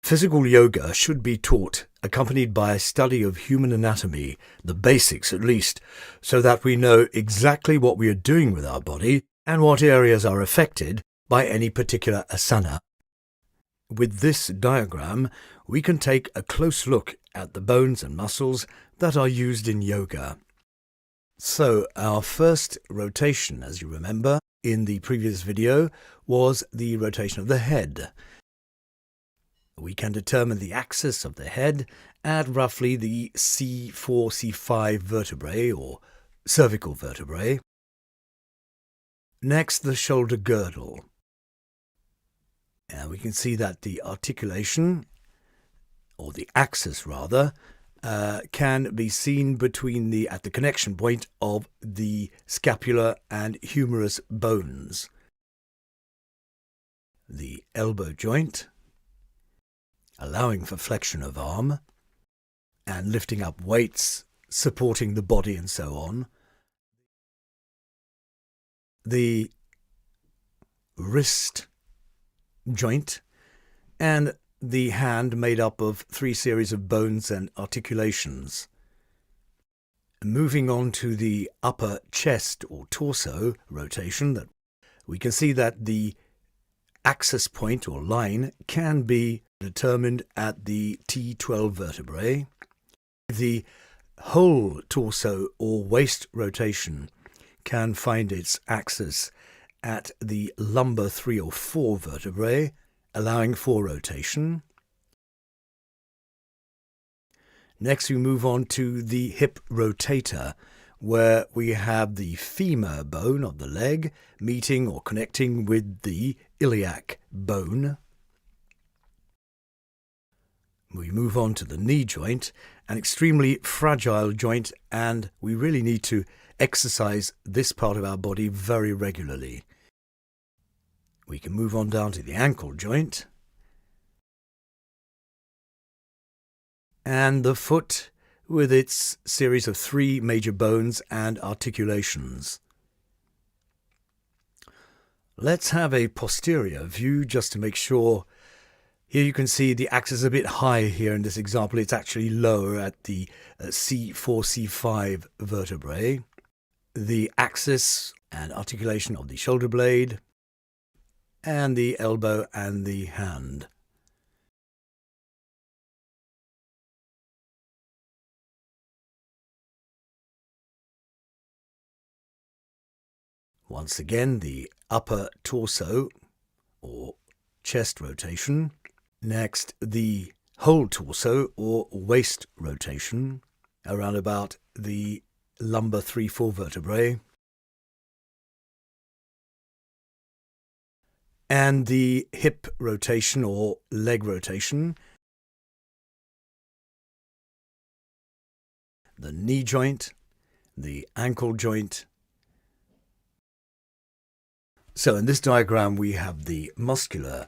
Physical yoga should be taught accompanied by a study of human anatomy, the basics at least, so that we know exactly what we are doing with our body and what areas are affected by any particular asana. With this diagram, we can take a close look at the bones and muscles that are used in yoga. So, our first rotation, as you remember, in the previous video, was the rotation of the head. We can determine the axis of the head at roughly the C4, C5 vertebrae, or cervical vertebrae. Next, the shoulder girdle. And we can see that the articulation, or the axis rather, can be seen between at the connection point of the scapular and humerus bones. The elbow joint, allowing for flexion of arm and lifting up weights, supporting the body and so on. The wrist joint and the hand made up of 3 series of bones and articulations. Moving on to the upper chest or torso rotation, that we can see that the axis point or line can be determined at the T12 vertebrae. The whole torso or waist rotation can find its axis at the lumbar 3 or 4 vertebrae, allowing for rotation. Next, we move on to the hip rotator, where we have the femur bone of the leg meeting or connecting with the iliac bone. We move on to the knee joint, an extremely fragile joint, and we really need to exercise this part of our body very regularly. We can move on down to the ankle joint and the foot with its series of 3 major bones and articulations. Let's have a posterior view just to make sure. Here you can see the axis is a bit high here in this example. It's actually lower at the C4, C5 vertebrae. The axis and articulation of the shoulder blade and the elbow and the hand. Once again, the upper torso or chest rotation. Next, the whole torso or waist rotation around about the lumbar 3-4 vertebrae. And the hip rotation or leg rotation. The knee joint, the ankle joint. So in this diagram we have the muscular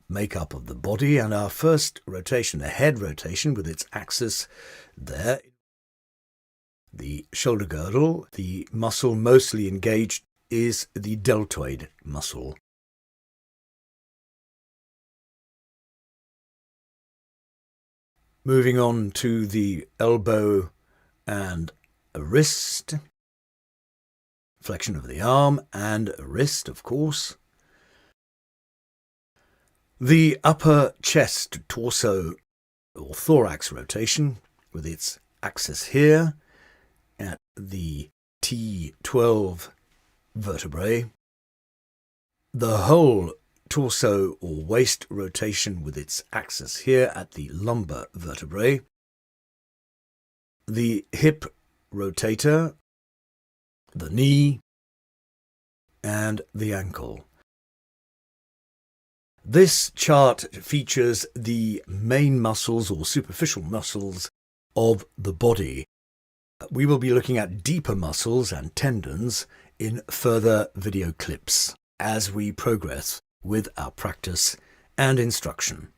makeup of the body, and our first rotation, the head rotation with its axis there. The shoulder girdle, the muscle mostly engaged is the deltoid muscle. Moving on to the elbow and a wrist. Flexion of the arm and a wrist, of course. The upper chest, torso or thorax rotation with its axis here at the T12 vertebrae. The whole torso or waist rotation with its axis here at the lumbar vertebrae. The hip rotator, the knee, and the ankle. This chart features the main muscles or superficial muscles of the body. We will be looking at deeper muscles and tendons in further video clips as we progress with our practice and instruction.